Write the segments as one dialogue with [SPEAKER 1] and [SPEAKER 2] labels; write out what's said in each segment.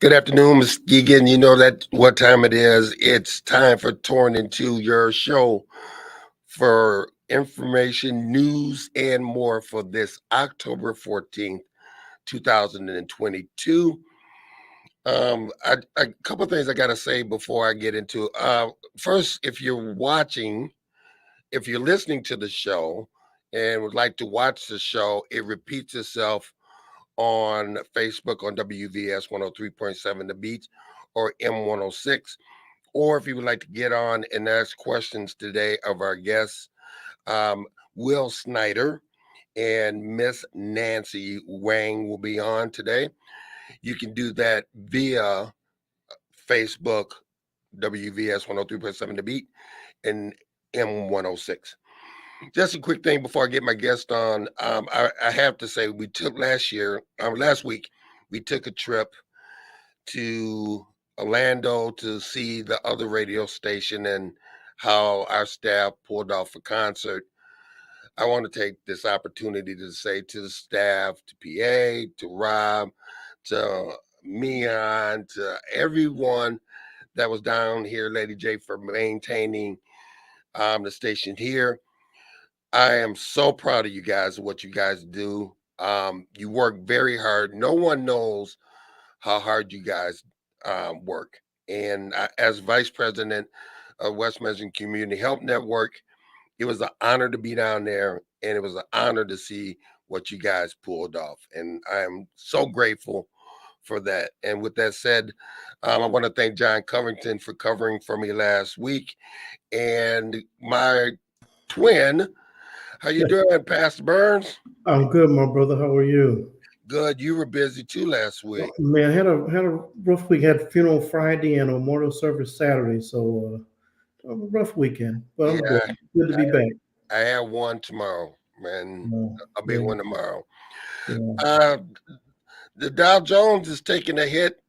[SPEAKER 1] Good afternoon, Ms. Geegan. You know that what time it is. It's time for Torn Into Your Show for information, news, and more for this October 14th, 2022. A couple of things I got to say before I get into it. First, if you're listening to the show and would like to watch the show, it repeats itself on Facebook on WVS 103.7 The Beach or M106. Or if you would like to get on and ask questions today of our guests, um, Will Snyder and Miss Nancy Wang will be on today. You can do that via Facebook, WVS 103.7 The Beat, and M106. Just a quick thing before I get my guest on. I have to say, we took last week, we took a trip to Orlando to see the other radio station and how our staff pulled off a concert. I want to take this opportunity to say to the staff, to PA, to Rob, to Mian, to everyone that was down here, Lady J, for maintaining the station here. I am so proud of you guys and what you guys do. You work very hard. No one knows how hard you guys work. And as vice president of West Michigan Community Health Network, it was an honor to be down there, and it was an honor to see what you guys pulled off. And I am so grateful for that. And with that said, I want to thank John Covington for covering for me last week, and my twin. How you doing, Pastor Burns?
[SPEAKER 2] I'm good, my brother. How are you?
[SPEAKER 1] Good. You were busy too last week.
[SPEAKER 2] Man, I had a rough week. Had funeral Friday and a memorial service Saturday, so a rough weekend. But I'm good. Good to be back.
[SPEAKER 1] I have one tomorrow, man. A big one tomorrow.
[SPEAKER 2] Yeah.
[SPEAKER 1] The Dow Jones is taking a hit.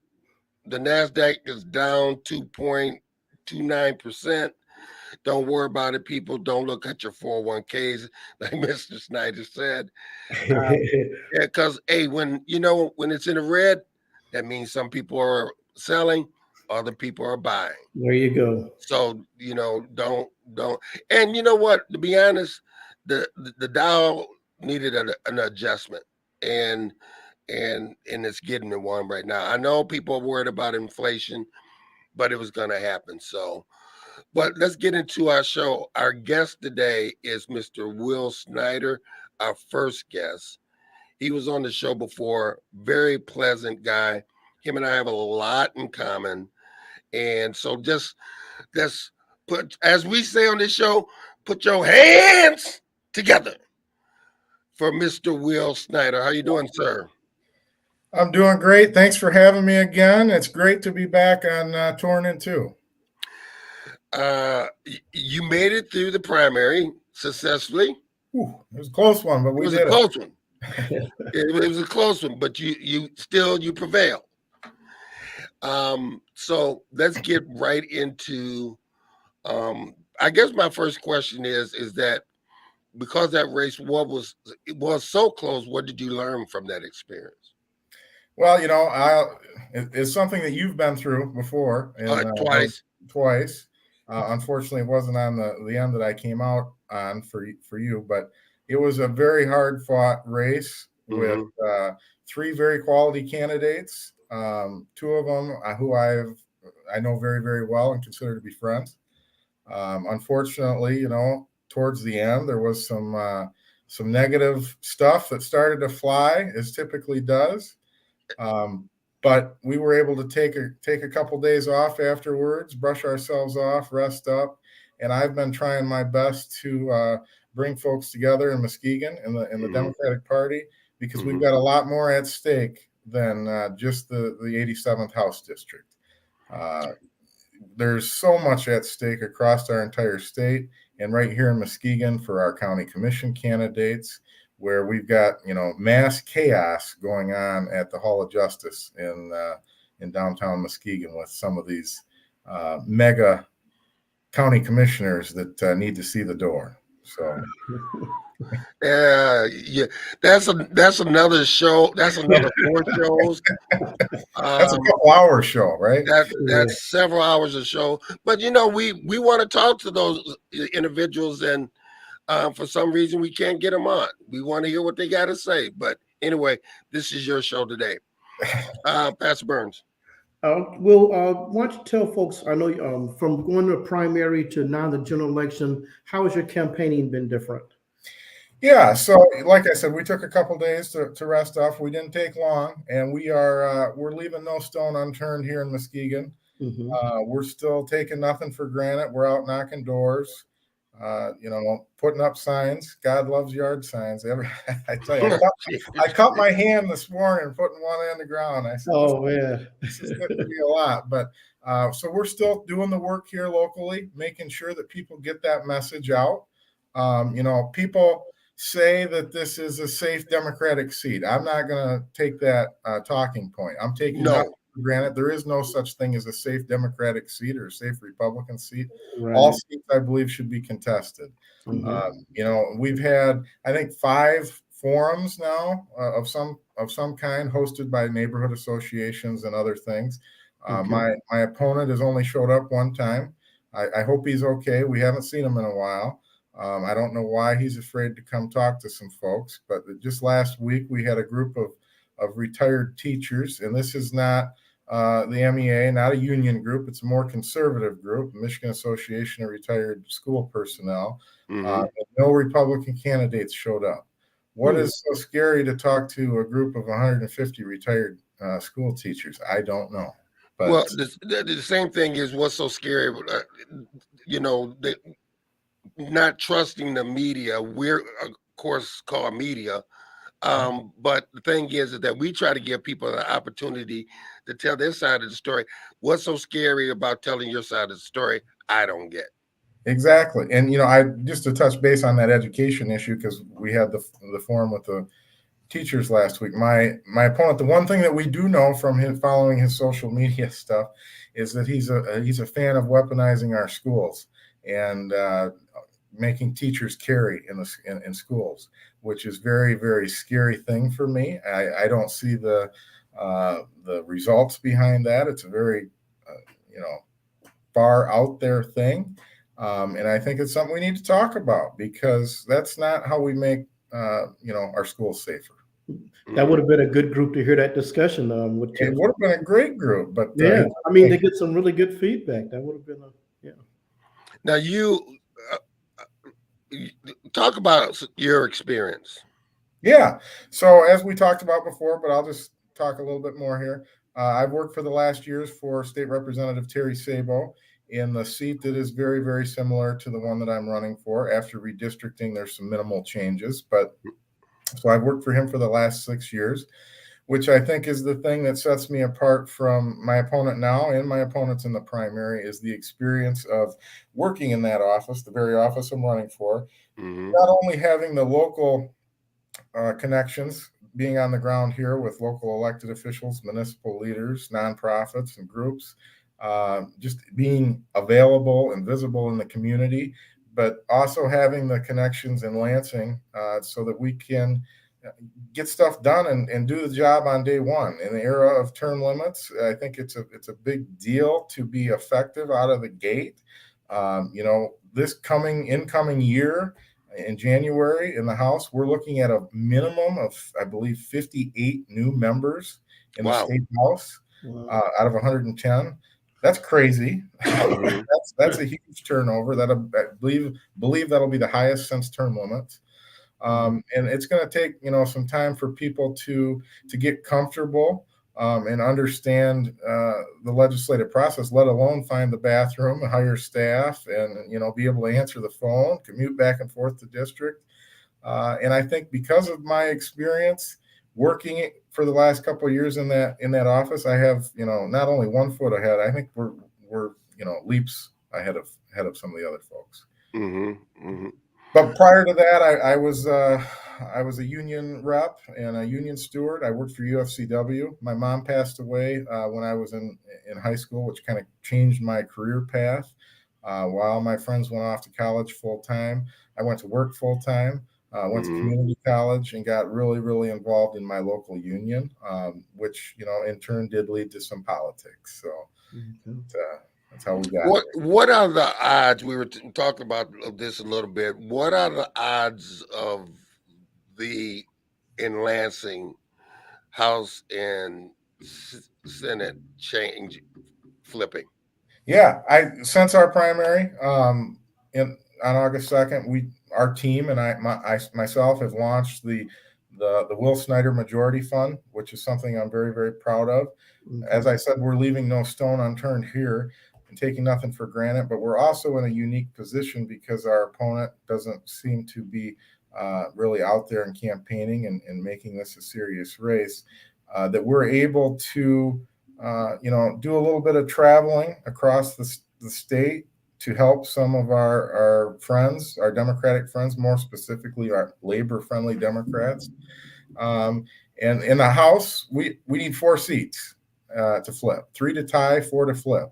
[SPEAKER 1] The NASDAQ is down 2.29%. Don't worry about it, people. Don't look at your 401ks, like Mr. Snyder said. Yeah, because when it's in the red, that means some people are selling, other people are buying.
[SPEAKER 2] There you go.
[SPEAKER 1] So don't. And you know what? To be honest, the Dow needed an adjustment, and it's getting the one right now. I know people are worried about inflation, but it was going to happen. So. But let's get into our show. Our guest today is Mr. Will Snyder, our first guest. He was on the show before, very pleasant guy. Him and I have a lot in common. And so just let's put, as we say on this show, put your hands together for Mr. Will Snyder. How you doing, sir?
[SPEAKER 3] I'm doing great. Thanks for having me again. It's great to be back on Torn Into.
[SPEAKER 1] You made it through the primary successfully.
[SPEAKER 3] Ooh, it was a close one, but we did it.
[SPEAKER 1] It was a close one. It was a close one, but you prevailed. So let's get right into. I guess my first question is that because that race was so close, what did you learn from that experience?
[SPEAKER 3] Well, it's something that you've been through before, and twice. Unfortunately, it wasn't on the end that I came out on for you, but it was a very hard fought race with three very quality candidates. Two of them who I know very, very well and consider to be friends. Unfortunately, towards the end there was some negative stuff that started to fly, as typically does. But we were able to take a couple days off afterwards, brush ourselves off, rest up, and I've been trying my best to bring folks together in Muskegon in the Democratic Party, because we've got a lot more at stake than just the 87th House District. There's so much at stake across our entire state, and right here in Muskegon for our county commission candidates, where we've got mass chaos going on at the Hall of Justice in downtown Muskegon with some of these mega county commissioners that need to see the door. So
[SPEAKER 1] Yeah, that's another show. That's another 4 shows.
[SPEAKER 3] that's a
[SPEAKER 1] Um,
[SPEAKER 3] couple hour show, right?
[SPEAKER 1] that's several hours of show. But we want to talk to those individuals, and for some reason we can't get them on. We want to hear what they got to say. But anyway, this is your show today, Pastor Burns.
[SPEAKER 2] Why don't you tell folks? I know from going to primary to now the general election, how has your campaigning been different?
[SPEAKER 3] Yeah, so like I said, we took a couple days to rest off. We didn't take long, and we're leaving no stone unturned here in Muskegon.
[SPEAKER 2] Mm-hmm.
[SPEAKER 3] We're still taking nothing for granted. We're out knocking doors, putting up signs. God loves yard signs. I tell you, I cut my hand this morning putting one in the ground. I said,
[SPEAKER 2] Oh man,
[SPEAKER 3] this is getting to be a lot, but so we're still doing the work here locally, making sure that people get that message out. People say that this is a safe Democratic seat. I'm not going to take that talking point. I'm taking nothing
[SPEAKER 1] No,
[SPEAKER 3] for granted. There is no such thing as a safe Democratic seat or a safe Republican seat.
[SPEAKER 2] right.
[SPEAKER 3] All seats, I believe, should be contested.
[SPEAKER 2] Mm-hmm.
[SPEAKER 3] We've had, I think, 5 forums now of some kind, hosted by neighborhood associations and other things.
[SPEAKER 2] Okay.
[SPEAKER 3] My opponent has only showed up one time. I hope he's okay. We haven't seen him in a while. I don't know why he's afraid to come talk to some folks, but just last week we had a group of retired teachers, and this is not the MEA, not a union group. It's a more conservative group, Michigan Association of Retired School Personnel.
[SPEAKER 1] mm-hmm.
[SPEAKER 3] No Republican candidates showed up. What is so scary to talk to a group of 150 retired school teachers? I don't know. But
[SPEAKER 1] Well, the same thing is what's so scary. The, not trusting the media. We're of course called media. But the thing is that we try to give people an opportunity to tell their side of the story. What's so scary about telling your side of the story? I don't get.
[SPEAKER 3] exactly. And I just to touch base on that education issue, because we had the forum with the teachers last week. My opponent, the one thing that we do know from him following his social media stuff is that he's a fan of weaponizing our schools and making teachers carry in schools, which is very, very scary thing for me. I don't see the results behind that. It's a very far out there thing, and I think it's something we need to talk about, because that's not how we make our schools safer.
[SPEAKER 2] That would have been a good group to hear that discussion with
[SPEAKER 3] It would have been a great group, but
[SPEAKER 2] yeah, I mean, they get some really good feedback. That would have been yeah.
[SPEAKER 1] Now you talk about your experience.
[SPEAKER 3] Yeah. So as we talked about before, but I'll just talk a little bit more here. I've worked for the last years for State Representative Terry Sabo in the seat that is very, very similar to the one that I'm running for. After redistricting, there's some minimal changes, but so I've worked for him for the last 6 years, which I think is the thing that sets me apart from my opponent now and my opponents in the primary, is the experience of working in that office, the very office I'm running for, not only having the local connections, being on the ground here with local elected officials, municipal leaders, nonprofits, and groups, just being available and visible in the community, but also having the connections in Lansing so that we can get stuff done and do the job on day one. In the era of term limits, I think it's a big deal to be effective out of the gate. This incoming year, in January in the House, we're looking at a minimum of, I believe, 58 new members in the state House out of 110. That's crazy. That's a huge turnover. That I believe that'll be the highest since term limits. And it's going to take some time for people to get comfortable and understand the legislative process, let alone find the bathroom, hire staff, and be able to answer the phone, commute back and forth to district. And I think because of my experience working for the last couple of years in that office, I have not only 1 foot ahead. I think we're leaps ahead of some of the other folks. But prior to that, I was a union rep and a union steward. I worked for UFCW. My mom passed away when I was in high school, which kind of changed my career path. While my friends went off to college full time, I went to work full time. Went to
[SPEAKER 1] Mhm.
[SPEAKER 3] community college and got really, really involved in my local union, which in turn did lead to some politics. So that's how we got there.
[SPEAKER 1] What are the odds? We were talking about this a little bit. What are the odds of the in Lansing House and Senate change flipping?
[SPEAKER 3] Yeah, since our primary in on August 2nd, our team and I myself have launched the Will Snyder Majority Fund, which is something I'm very, very proud of. As I said, we're leaving no stone unturned here and taking nothing for granted, but we're also in a unique position because our opponent doesn't seem to be really out there and campaigning and making this a serious race. That we're able to do a little bit of traveling across the state to help some of our friends, our Democratic friends, more specifically our labor-friendly Democrats. And in the House, we need 4 seats to flip, 3 to tie, 4 to flip.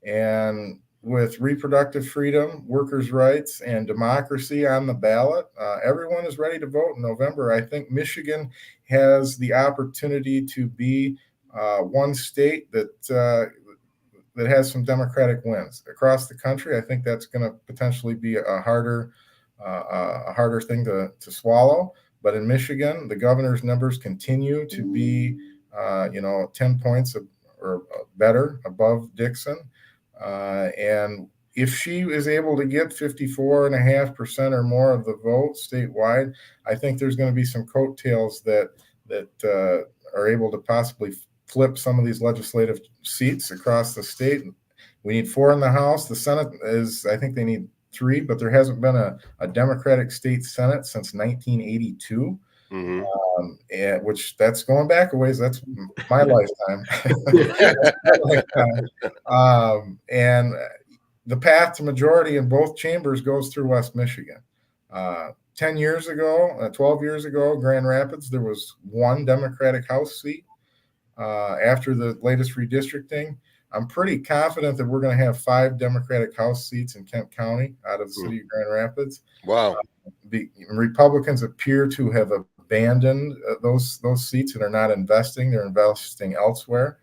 [SPEAKER 3] And with reproductive freedom, workers' rights, and democracy on the ballot, everyone is ready to vote in November. I think Michigan has the opportunity to be one state that has some Democratic wins across the country. I think that's going to potentially be a harder thing to swallow. But in Michigan, the governor's numbers continue to be 10 points or better above Dixon. And if she is able to get 54.5% or more of the vote statewide, I think there's going to be some coattails that are able to possibly flip some of these legislative seats across the state. We need 4 in the House. The Senate I think they need 3, but there hasn't been a Democratic state Senate since 1982. Which that's going back a ways. That's my lifetime. And the path to majority in both chambers goes through West Michigan. 10 years ago, 12 years ago, Grand Rapids, there was 1 Democratic House seat. After the latest redistricting, I'm pretty confident that we're going to have 5 Democratic House seats in Kent County out of the city of Grand Rapids.
[SPEAKER 1] Wow.
[SPEAKER 3] The Republicans appear to have abandoned those seats and are not investing. They're investing elsewhere.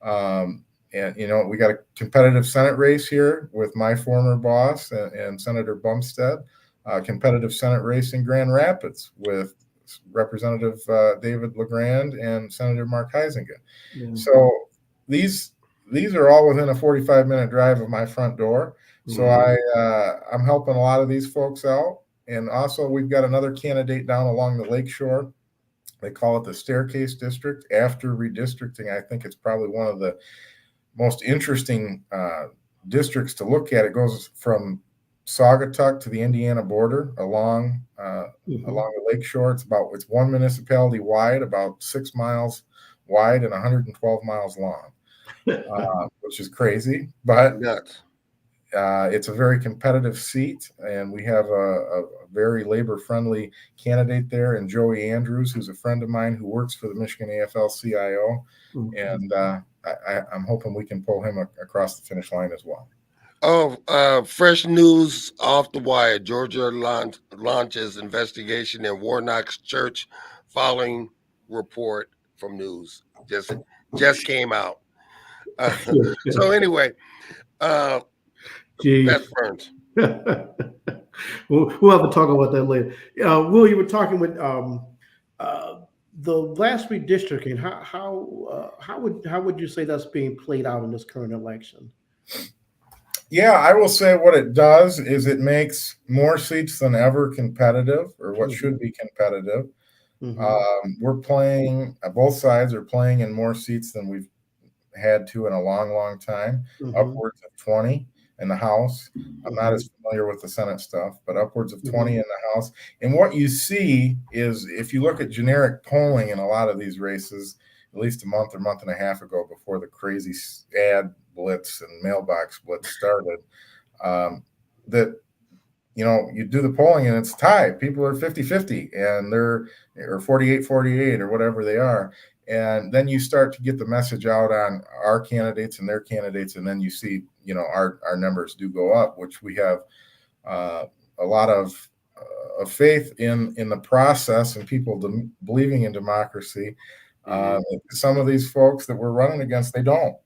[SPEAKER 3] And we got a competitive Senate race here with my former boss and Senator Bumstead. Competitive Senate race in Grand Rapids with Representative David LeGrand and Senator Mark Heisinger. Yeah. So these are all within a 45-minute drive of my front door. So I'm helping a lot of these folks out. And also we've got another candidate down along the lakeshore. They call it the Staircase District. After redistricting, I think it's probably one of the most interesting districts to look at. It goes from Saugatuck to the Indiana border along the lakeshore. It's 1 municipality wide, about 6 miles wide and 112 miles long, which is crazy. But it's a very competitive seat, and we have a very labor-friendly candidate there, and Joey Andrews, who's a friend of mine who works for the Michigan AFL-CIO, and I'm hoping we can pull him across the finish line as well.
[SPEAKER 1] Oh, fresh news off the wire. Georgia launches investigation in Warnock's church following report from news. Just came out. So anyway, Beth Burns.
[SPEAKER 2] we'll have to talk about that later. Will, you were talking with the last redistricting. How would you say that's being played out in this current election?
[SPEAKER 3] Yeah, I will say what it does is it makes more seats than ever competitive, or what should be competitive. We're playing, both sides are playing in more seats than we've had to in a long, long time, upwards of 20 in the House. I'm not as familiar with the Senate stuff, but upwards of 20 in the House. And what you see is, if you look at generic polling in a lot of these races, at least a month and a half ago, before the crazy ad blitz and mailbox blitz started, that you do the polling and it's tied. People are 50-50 and they're or 48-48 or whatever they are. And then you start to get the message out on our candidates and their candidates, and then you see, our numbers do go up, which we have a lot of faith in the process and people believing in democracy. Some of these folks that we're running against, they don't.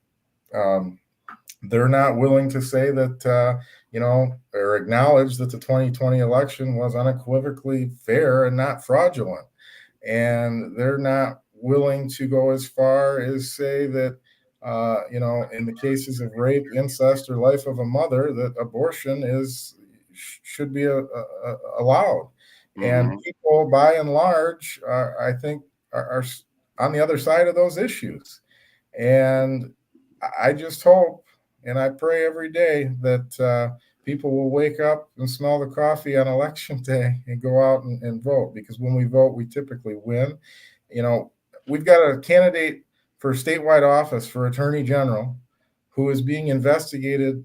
[SPEAKER 3] They're not willing to say that, or acknowledge that the 2020 election was unequivocally fair and not fraudulent. And they're not willing to go as far as say that, in the cases of rape, incest, or life of a mother, that abortion should be allowed. And people, by and large, I think, are on the other side of those issues. And I just hope, and I pray every day that people will wake up and smell the coffee on election day and go out and vote, because when we vote, we typically win. We've got a candidate for statewide office for Attorney General who is being investigated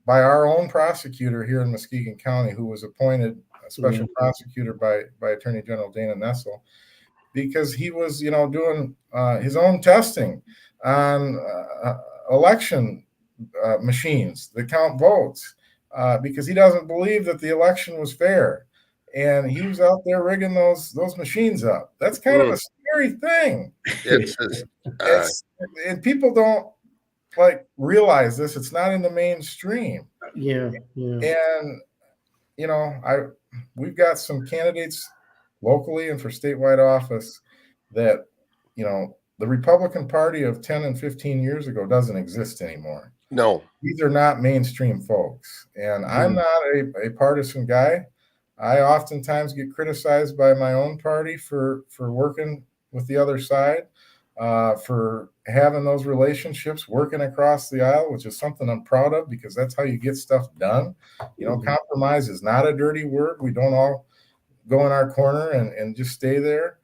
[SPEAKER 3] by our own prosecutor here in Muskegon County, who was appointed a special prosecutor by Attorney General Dana Nessel, because he was, doing his own testing on election machines that count votes, because he doesn't believe that the election was fair, and he was out there rigging those machines up. That's kind of a scary thing. And people don't realize this. It's not in the mainstream.
[SPEAKER 2] Yeah.
[SPEAKER 3] And we've got some candidates locally and for statewide office that, the Republican Party of 10 and 15 years ago doesn't exist anymore.
[SPEAKER 1] No.
[SPEAKER 3] These are not mainstream folks. And I'm not a partisan guy. I oftentimes get criticized by my own party for working with the other side, for having those relationships, working across the aisle, which is something I'm proud of, because that's how you get stuff done. Compromise is not a dirty word. We don't all go in our corner and just stay there.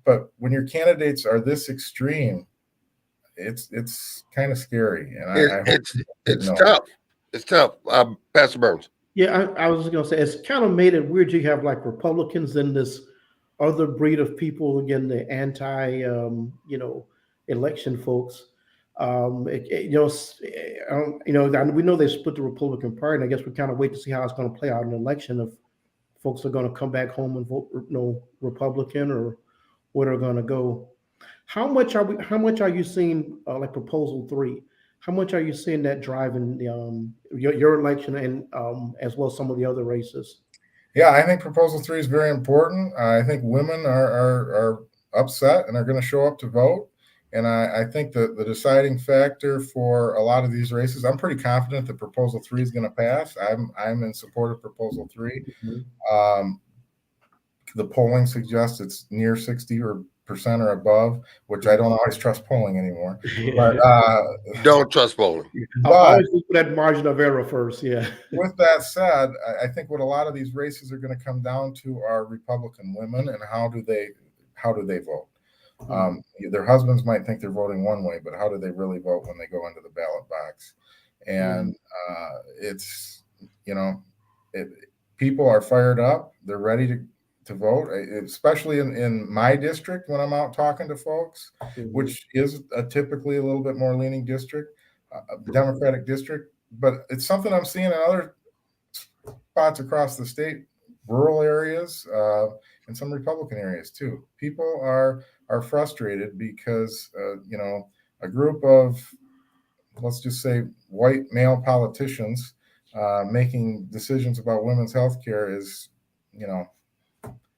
[SPEAKER 3] But when your candidates are this extreme, it's kind of scary. And
[SPEAKER 1] it's tough. It's tough. Pastor Burns.
[SPEAKER 2] Yeah, I was going to say, it's kind of made it weird. You have Republicans and this other breed of people, again, the anti, election folks. We know they split the Republican Party, and I guess we kind of wait to see how it's going to play out in the election, if folks are going to come back home and vote, Republican, or where they're going to go. How much are you seeing Proposal 3? How much are you seeing that driving your election and as well as some of the other races?
[SPEAKER 3] Yeah, I think Proposal 3 is very important. I think women are upset and are going to show up to vote. And I think that the deciding factor for a lot of these races, I'm pretty confident that Proposal 3 is going to pass. I'm in support of Proposal 3. The polling suggests it's near 60% or above, which I don't always trust polling anymore. But
[SPEAKER 1] don't trust polling.
[SPEAKER 2] I'll always look for that margin of error first. Yeah.
[SPEAKER 3] With that said, I think what a lot of these races are going to come down to are Republican women and how do they vote. Their husbands might think they're voting one way, but how do they really vote when they go into the ballot box? And it's people are fired up. They're ready to vote, especially in my district when I'm out talking to folks, which is typically a little bit more leaning district, a Democratic district. But it's something I'm seeing in other spots across the state, rural areas, and some Republican areas too. People are frustrated because a group of, let's just say, white male politicians making decisions about women's health care is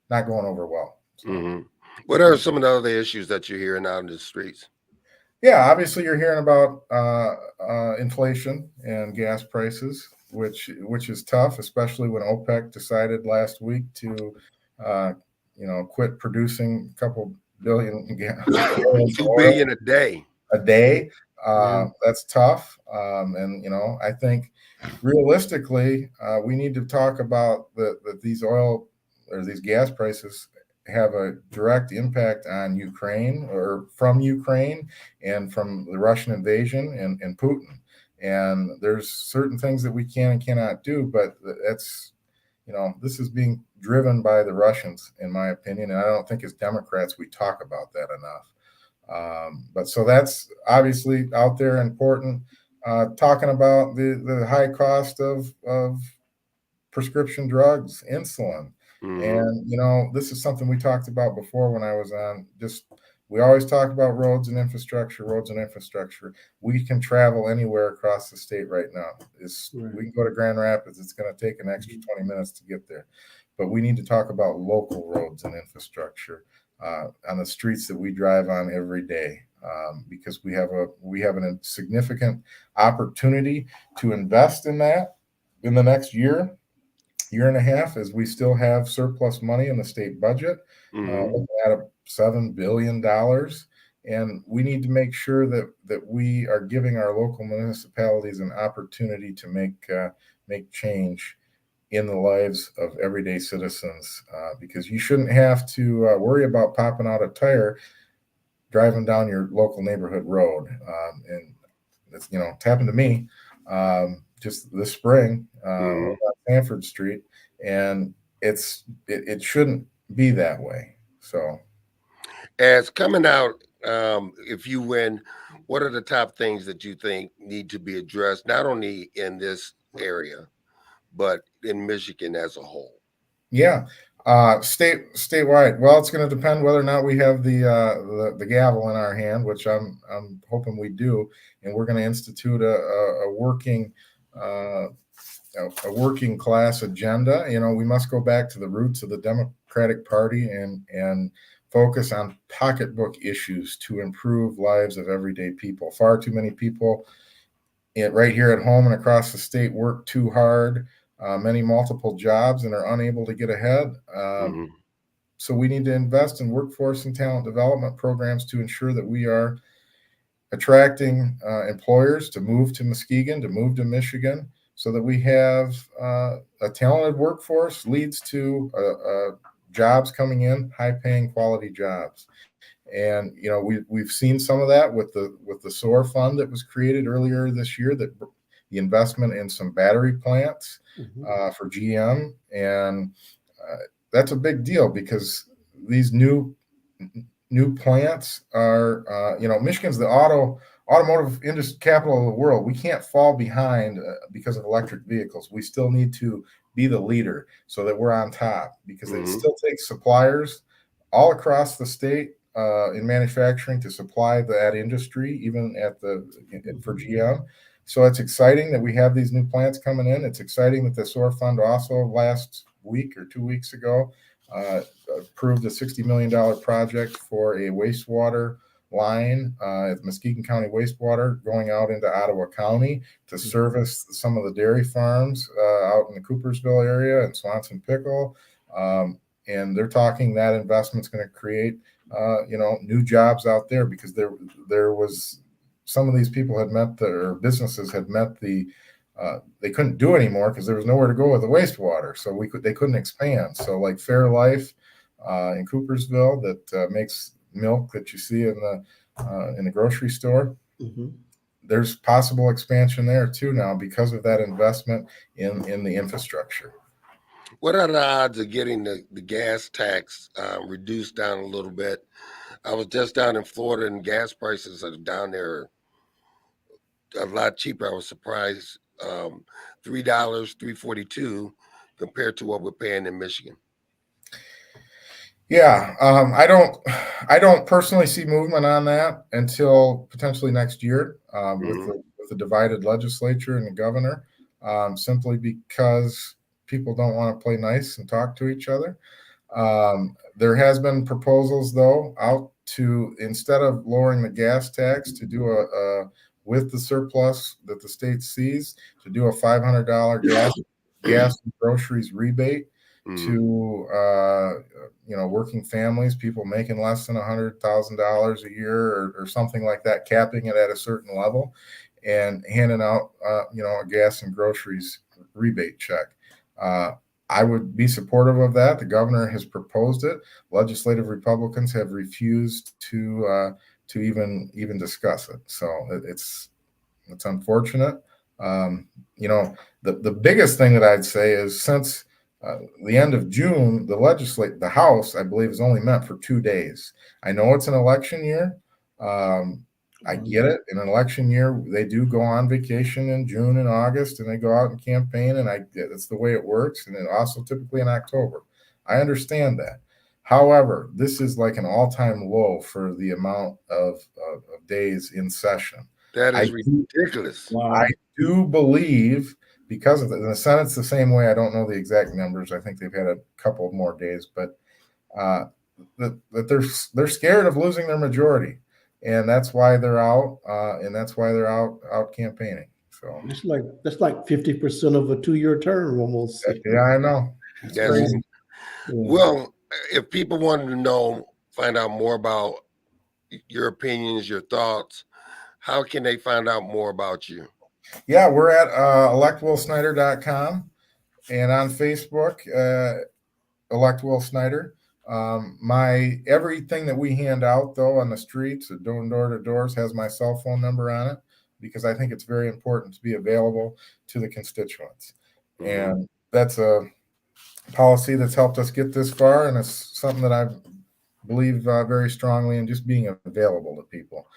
[SPEAKER 3] not going over well. So.
[SPEAKER 1] What are some of the other issues that you're hearing out in the streets?
[SPEAKER 3] Yeah, obviously you're hearing about inflation and gas prices, which is tough, especially when OPEC decided last week to quit producing a couple billion gallons.
[SPEAKER 1] 2 billion a day.
[SPEAKER 3] That's tough. And I think realistically, we need to talk about that these oil or these gas prices have a direct impact on Ukraine, or from Ukraine and from the Russian invasion and Putin. And there's certain things that we can and cannot do, but that's, this is being driven by the Russians, in my opinion. And I don't think as Democrats we talk about that enough. But so that's obviously out there important. Talking about the high cost of prescription drugs, insulin.
[SPEAKER 1] Mm-hmm.
[SPEAKER 3] And, this is something we talked about before when I was on. We always talk about roads and infrastructure, roads and infrastructure. We can travel anywhere across the state right now.
[SPEAKER 2] Right.
[SPEAKER 3] We can go to Grand Rapids. It's going to take an extra 20 minutes to get there. But we need to talk about local roads and infrastructure on the streets that we drive on every day, because we have a significant opportunity to invest in that in the next year and a half, as we still have surplus money in the state budget,
[SPEAKER 1] Mm-hmm.
[SPEAKER 3] looking at $7 billion. And we need to make sure that we are giving our local municipalities an opportunity to make change in the lives of everyday citizens, because you shouldn't have to worry about popping out a tire driving down your local neighborhood road. And it's happened to me just this spring
[SPEAKER 1] Mm-hmm.
[SPEAKER 3] on Sanford Street, and it shouldn't be that way. So,
[SPEAKER 1] As coming out, if you win, what are the top things that you think need to be addressed, not only in this area, but in Michigan as a whole?
[SPEAKER 3] yeah, statewide. Well, it's going to depend whether or not we have the gavel in our hand, which I'm hoping we do, and we're going to institute a working a working class agenda. We must go back to the roots of the Democratic Party and focus on pocketbook issues to improve lives of everyday people. Far too many people right here at home and across the state work too hard, many multiple jobs, and are unable to get ahead.
[SPEAKER 1] Mm-hmm.
[SPEAKER 3] So we need to invest in workforce and talent development programs to ensure that we are attracting employers to move to Muskegon, to move to Michigan, so that we have a talented workforce leads to jobs coming in, high-paying, quality jobs. And we've seen some of that with the SOAR fund that was created earlier this year, that the investment in some battery plants for GM, and that's a big deal, because these new plants are, Michigan's the automotive industry capital of the world. We can't fall behind because of electric vehicles. We still need to be the leader so that we're on top, because it
[SPEAKER 1] Mm-hmm.
[SPEAKER 3] still takes suppliers all across the state in manufacturing to supply that industry, even for GM. So it's exciting that we have these new plants coming in. It's exciting that the SOAR fund also last week or 2 weeks ago approved a $60 million project for a wastewater line at Muskegon County Wastewater going out into Ottawa County to service some of the dairy farms out in the Coopersville area and Swanson Pickle. And they're talking that investment's going to create new jobs out there, because there was some of these people or businesses had met they couldn't do anymore because there was nowhere to go with the wastewater. So they couldn't expand. So like Fairlife in Coopersville that makes milk that you see in the grocery store.
[SPEAKER 2] Mm-hmm.
[SPEAKER 3] There's possible expansion there too now because of that investment in the infrastructure.
[SPEAKER 1] What are the odds of getting the gas tax reduced down a little bit? I was just down in Florida, and gas prices are down there a lot cheaper. I was surprised. $3, $3.42 compared to what we're paying in Michigan.
[SPEAKER 3] Yeah, I don't personally see movement on that until potentially next year with the divided legislature and the governor, simply because people don't want to play nice and talk to each other. There has been proposals though out to, instead of lowering the gas tax, to do with the surplus that the state sees, to do a $500 gas and groceries rebate to working families, people making less than $100,000 a year or something like that, capping it at a certain level, and handing out a gas and groceries rebate check. I would be supportive of that. The governor has proposed it. Legislative Republicans have refused to even discuss it. So it's unfortunate. The biggest thing that I'd say is, since the end of June, the House, I believe, is only meant for 2 days. I know it's an election year. I get it. In an election year, they do go on vacation in June and August, and they go out and campaign, and that's the way it works. And then also typically in October. I understand that. However, this is like an all-time low for the amount of days in session.
[SPEAKER 1] That is ridiculous.
[SPEAKER 2] Wow.
[SPEAKER 3] I do believe, because of the Senate's the same way. I don't know the exact numbers. I think they've had a couple more days, but that they're scared of losing their majority, and that's why they're out, out campaigning. So
[SPEAKER 2] that's like 50% of a 2-year term almost.
[SPEAKER 3] yeah, I know. It's crazy.
[SPEAKER 2] Yeah.
[SPEAKER 1] Well, if people wanted to find out more about your opinions, your thoughts, how can they find out more about you?
[SPEAKER 3] Yeah, we're at electwillsnyder.com and on Facebook, Elect Will Snyder. Everything that we hand out though on the streets, doing door to doors, has my cell phone number on it, because I think it's very important to be available to the constituents. Mm-hmm. And that's a policy that's helped us get this far, and it's something that I believe very strongly in, just being available to people,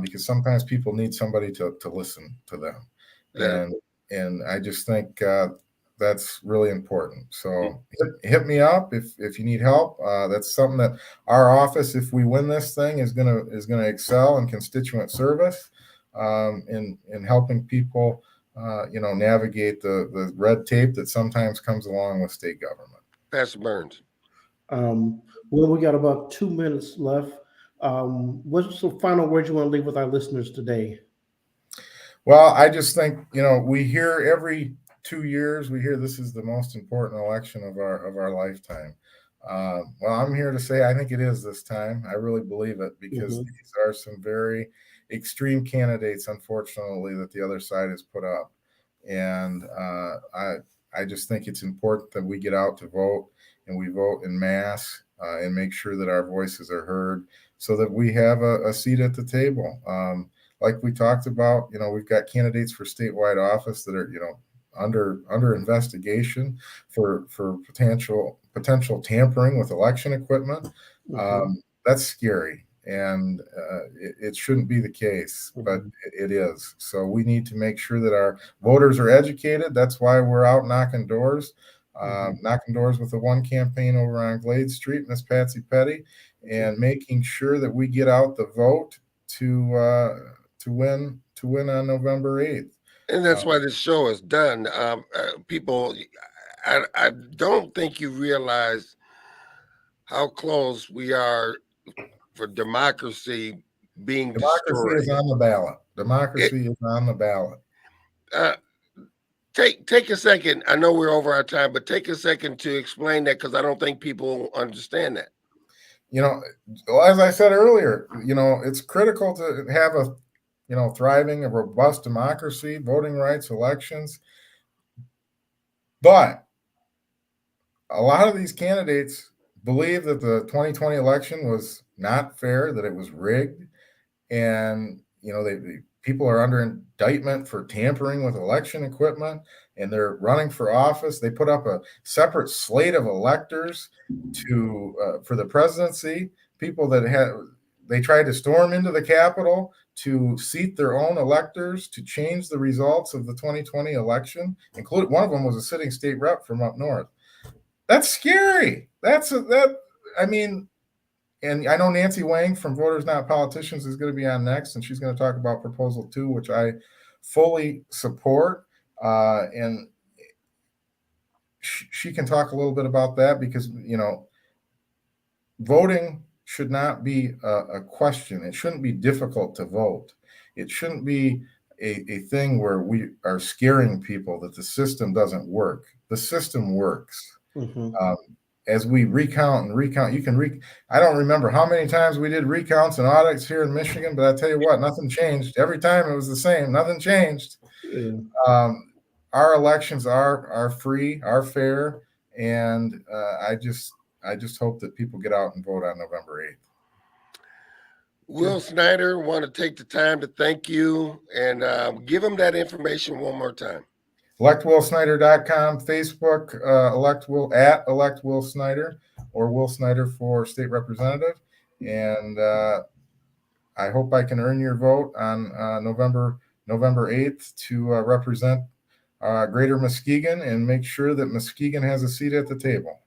[SPEAKER 3] because sometimes people need somebody to listen to them. Yeah. And I just think that's really important. So hit me up if you need help. That's something that our office, if we win this thing, is gonna excel in constituent service, in helping people navigate the red tape that sometimes comes along with state government.
[SPEAKER 1] Pastor Burns.
[SPEAKER 2] Well, we got about 2 minutes left. What's the final words you want to leave with our listeners today?
[SPEAKER 3] Well, I just think, we hear every 2 years, this is the most important election of our lifetime. Well, I'm here to say I think it is this time. I really believe it, because these are some very extreme candidates, unfortunately, that the other side has put up. And I just think it's important that we get out to vote, and we vote in mass, and make sure that our voices are heard, so that we have a seat at the table. Like we talked about, we've got candidates for statewide office that are, under investigation for potential tampering with election equipment. That's scary, and it shouldn't be the case, but it is. So we need to make sure that our voters are educated. That's why we're out knocking doors. Knocking doors with the one campaign over on Glade Street, Miss Patsy Petty, and making sure that we get out the vote to win on November 8th.
[SPEAKER 1] And that's why this show is done. People, I don't think you realize how close we are for democracy being destroyed.
[SPEAKER 3] Democracy is on the ballot. Democracy is on the ballot.
[SPEAKER 1] Take a second. I know we're over our time, but take a second to explain that, because I don't think people understand that.
[SPEAKER 3] As I said earlier, it's critical to have a thriving, a robust democracy, voting rights, elections. But a lot of these candidates believe that the 2020 election was not fair, that it was rigged, and people are under indictment for tampering with election equipment, and they're running for office. They put up a separate slate of electors for the presidency. People they tried to storm into the Capitol to seat their own electors to change the results of the 2020 election. Including one of them was a sitting state rep from up north. That's scary. And I know Nancy Wang from Voters Not Politicians is going to be on next, and she's going to talk about Proposal 2, which I fully support. And she can talk a little bit about that, because, voting should not be a question. It shouldn't be difficult to vote. It shouldn't be a thing where we are scaring people that the system doesn't work. The system works. As we recount, I don't remember how many times we did recounts and audits here in Michigan, but I tell you what, nothing changed. Every time it was the same. Nothing changed. Our elections are free, are fair, and I just hope that people get out and vote on November 8th.
[SPEAKER 1] Will Snyder, want to take the time to thank you and give him that information one more time.
[SPEAKER 3] electwillsnyder.com, Facebook, elect Will Snyder, or Will Snyder for state representative. And I hope I can earn your vote on November 8th to represent Greater Muskegon and make sure that Muskegon has a seat at the table.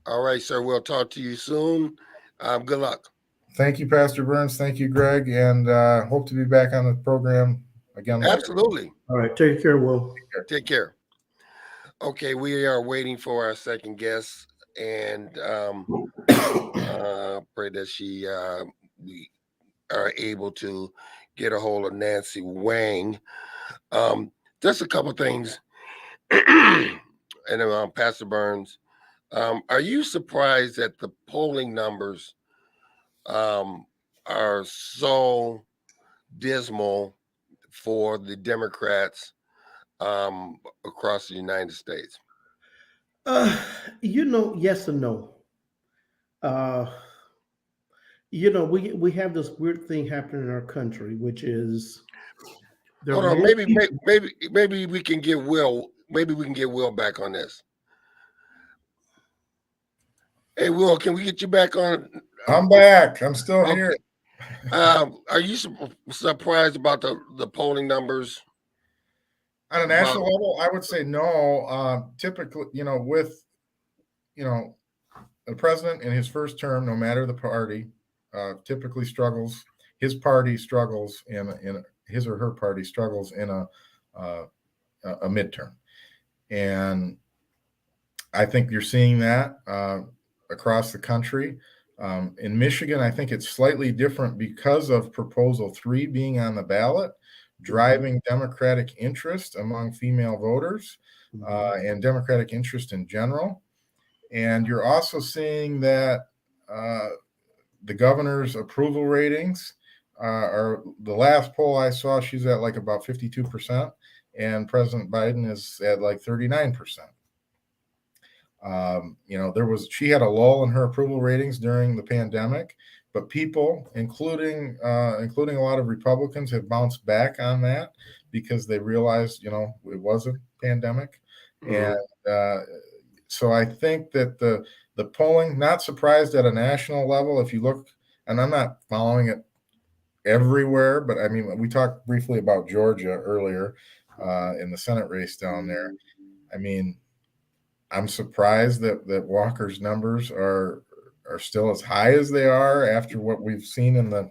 [SPEAKER 1] All right, sir. We'll talk to you soon. Good luck.
[SPEAKER 3] Thank you, Pastor Burns. Thank you, Greg, and hope to be back on the program again later.
[SPEAKER 1] Absolutely.
[SPEAKER 2] All right. Take care, Will.
[SPEAKER 1] Take care. Okay, we are waiting for our second guest, and pray that we are able to get a hold of Nancy Wang. Just a couple things, and Pastor Burns, are you surprised that the polling numbers are so dismal for the Democrats across the United States?
[SPEAKER 2] Yes and no. We have this weird thing happening in our country, which is
[SPEAKER 1] Hold on, maybe we can get Will. Maybe we can get Will back on this. Hey, Will, can we get you back on?
[SPEAKER 3] I'm back. I'm still here.
[SPEAKER 1] Are you surprised about the polling numbers?
[SPEAKER 3] On a national level, I would say no. Typically, with the president in his first term, no matter the party, typically struggles. His party struggles in his or her party struggles in a midterm, and I think you're seeing that across the country. In Michigan, I think it's slightly different because of Proposal 3 being on the ballot, driving Democratic interest among female voters and Democratic interest in general. And you're also seeing that the governor's approval ratings are, the last poll I saw, she's at like about 52%, and President Biden is at like 39%. She had a lull in her approval ratings during the pandemic, but people, including a lot of Republicans, have bounced back on that because they realized, it was a pandemic. And so I think that the polling, not surprised at a national level. If you look, and I'm not following it everywhere, but I mean, we talked briefly about Georgia earlier in the Senate race down there. I mean, I'm surprised that Walker's numbers are still as high as they are after what we've seen in the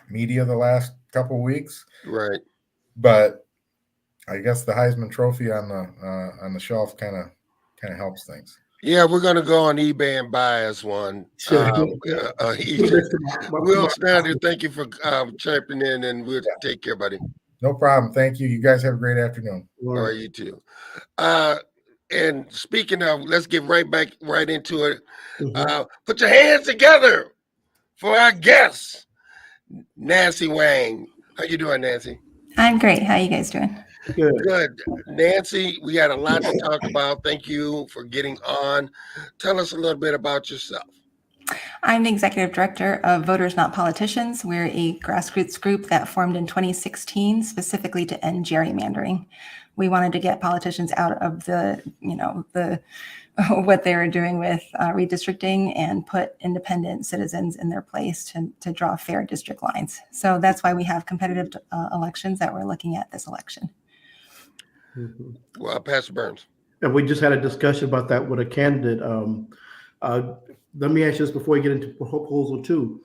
[SPEAKER 3] media the last couple of weeks.
[SPEAKER 1] Right.
[SPEAKER 3] But I guess the Heisman Trophy on the shelf kind of helps things.
[SPEAKER 1] Yeah, we're gonna go on eBay and buy us one. Will Snyder, thank you for chiming in, and we'll take care, buddy.
[SPEAKER 3] No problem. Thank you. You guys have a great afternoon.
[SPEAKER 1] All right, you too. And speaking of, let's get right into it. Put your hands together for our guest, Nancy Wang. How you doing, Nancy?
[SPEAKER 4] I'm great. How are you guys doing?
[SPEAKER 1] Good. Nancy, we had a lot to talk about. Thank you for getting on. Tell us a little bit about yourself.
[SPEAKER 4] I'm the executive director of Voters Not Politicians. We're a grassroots group that formed in 2016 specifically to end gerrymandering. We wanted to get politicians out of the what they were doing with redistricting and put independent citizens in their place to draw fair district lines. So that's why we have competitive elections that we're looking at this election.
[SPEAKER 1] Well, Pastor Burns.
[SPEAKER 2] And we just had a discussion about that with a candidate. Let me ask you this before we get into Proposal 2.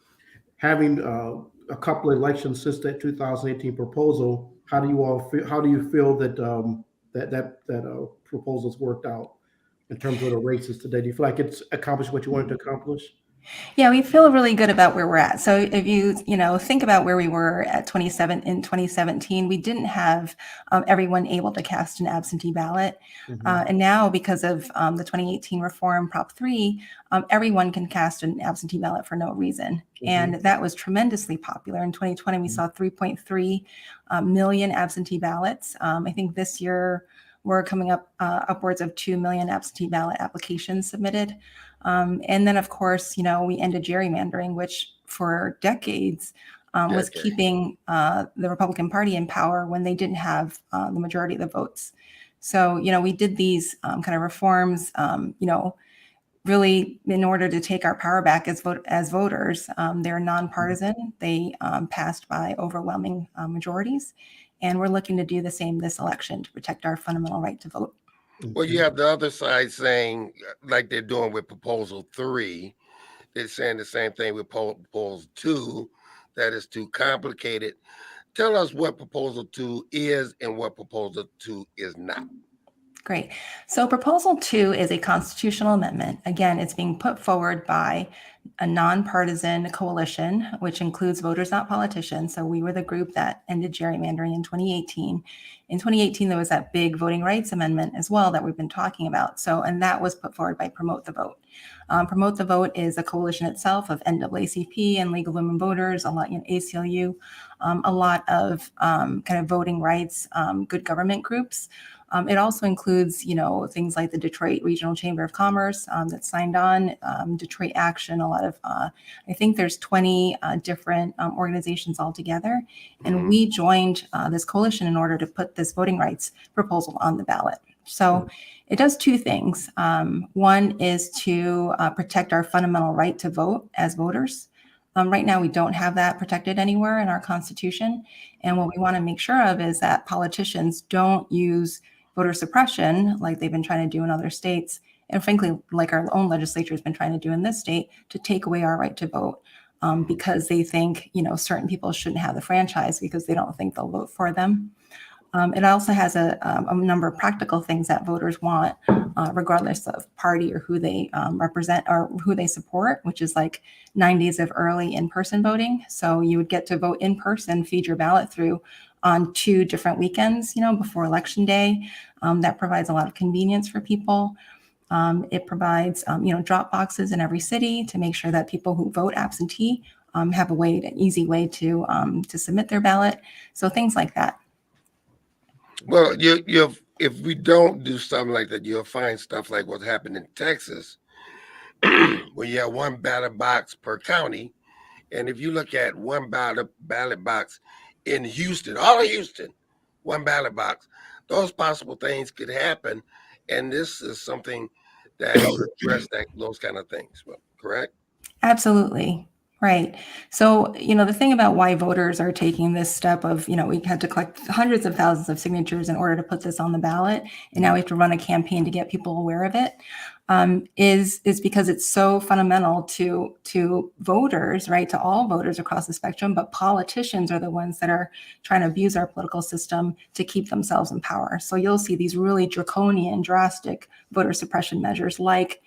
[SPEAKER 2] Having a couple of elections since that 2018 proposal, how do you all feel? How do you feel that that proposal's worked out in terms of the races today? Do you feel like it's accomplished what you wanted to accomplish?
[SPEAKER 4] Yeah, we feel really good about where we're at. So if you think about where we were in 2017, we didn't have everyone able to cast an absentee ballot. And now because of the 2018 reform, Prop 3, everyone can cast an absentee ballot for no reason. And that was tremendously popular. In 2020, we saw 3.3 million absentee ballots. I think this year we're coming up upwards of 2 million absentee ballot applications submitted. And then, of course, we ended gerrymandering, which for decades was keeping the Republican Party in power when they didn't have the majority of the votes. So, we did these kind of reforms, really in order to take our power back as voters. They're nonpartisan. They passed by overwhelming majorities. And we're looking to do the same this election to protect our fundamental right to vote.
[SPEAKER 1] Well, you have the other side saying, like they're doing with Proposal 3, they're saying the same thing with Proposal 2, that is too complicated. Tell us what Proposal 2 is and what Proposal 2 is not.
[SPEAKER 4] Great. So Proposal 2 is a constitutional amendment. Again, it's being put forward by a nonpartisan coalition, which includes voters, not politicians. So we were the group that ended gerrymandering in 2018. In 2018, there was that big voting rights amendment as well that we've been talking about. And that was put forward by Promote the Vote. Promote the Vote is a coalition itself of NAACP and League of Women Voters, a lot, ACLU, a lot of kind of voting rights, good government groups. It also includes, things like the Detroit Regional Chamber of Commerce that signed on, Detroit Action, a lot of, I think there's 20 different organizations altogether. And we joined this coalition in order to put this voting rights proposal on the ballot. So it does two things. One is to protect our fundamental right to vote as voters. Right now, we don't have that protected anywhere in our Constitution. And what we want to make sure of is that politicians don't use voter suppression like they've been trying to do in other states, and frankly, like our own legislature has been trying to do in this state, to take away our right to vote because they think, certain people shouldn't have the franchise because they don't think they'll vote for them. It also has a number of practical things that voters want, regardless of party or who they represent or who they support, which is like 9 days of early in-person voting. So you would get to vote in person, feed your ballot through on 2 different weekends, before Election Day. That provides a lot of convenience for people. It provides, drop boxes in every city to make sure that people who vote absentee have an easy way to submit their ballot. So things like that.
[SPEAKER 1] Well, if we don't do something like that, you'll find stuff like what happened in Texas, where you have one ballot box per county. And if you look at one ballot box in Houston, all of Houston, one ballot box, those possible things could happen. And this is something that would address those kind of things, correct?
[SPEAKER 4] Absolutely. Right. So, the thing about why voters are taking this step of, we had to collect hundreds of thousands of signatures in order to put this on the ballot, and now we have to run a campaign to get people aware of it, is because it's so fundamental to voters, right, to all voters across the spectrum, but politicians are the ones that are trying to abuse our political system to keep themselves in power. So you'll see these really draconian, drastic voter suppression measures like,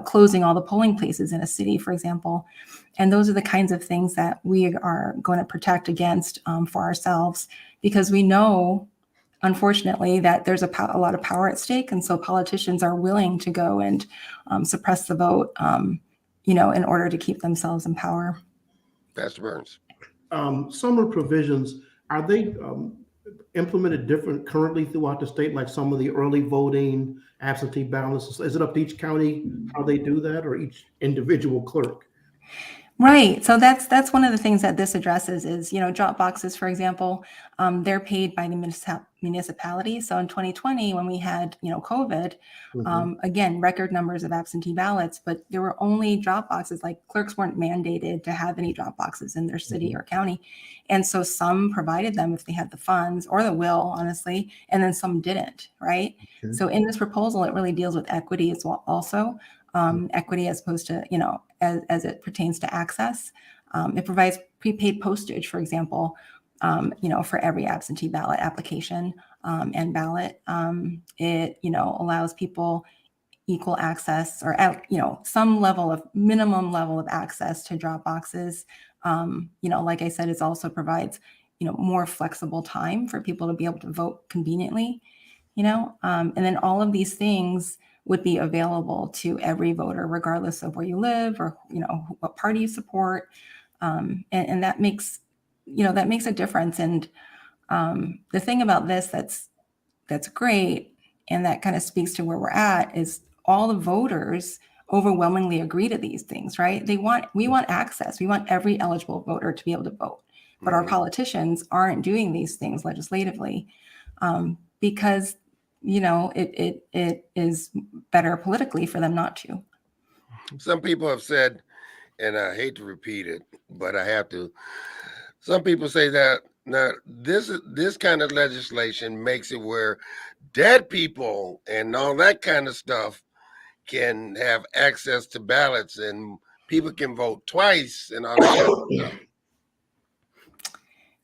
[SPEAKER 4] closing all the polling places in a city, for example. And those are the kinds of things that we are going to protect against for ourselves, because we know, unfortunately, that there's a lot of power at stake. And so politicians are willing to go and suppress the vote, in order to keep themselves in power.
[SPEAKER 1] Pastor Burns.
[SPEAKER 2] Some of the provisions, are they implemented different currently throughout the state, like some of the early voting, absentee ballots? Is it up to each county how they do that, or each individual clerk?
[SPEAKER 4] Right. So that's one of the things that this addresses is, drop boxes, for example, they're paid by the municipality. So in 2020, when we had, COVID, again, record numbers of absentee ballots, but there were only drop boxes, like clerks weren't mandated to have any drop boxes in their city or county. And so some provided them if they had the funds or the will, honestly, and then some didn't, right? Okay. So in this proposal, it really deals with equity as well also. Equity as opposed to, as it pertains to access. It provides prepaid postage, for example, for every absentee ballot application and ballot. It, allows people equal access or, some minimum level of access to drop boxes. Like I said, it also provides, more flexible time for people to be able to vote conveniently, and then all of these things would be available to every voter, regardless of where you live or, what party you support. And that makes, that makes a difference. And the thing about this that's great, and that kind of speaks to where we're at, is all the voters overwhelmingly agree to these things, right? We want access. We want every eligible voter to be able to vote. But our politicians aren't doing these things legislatively because it is better politically for them not to.
[SPEAKER 1] Some people have said, and I hate to repeat it, but I have to. Some people say that now this kind of legislation makes it where dead people and all that kind of stuff can have access to ballots and people can vote twice and all that kind of stuff.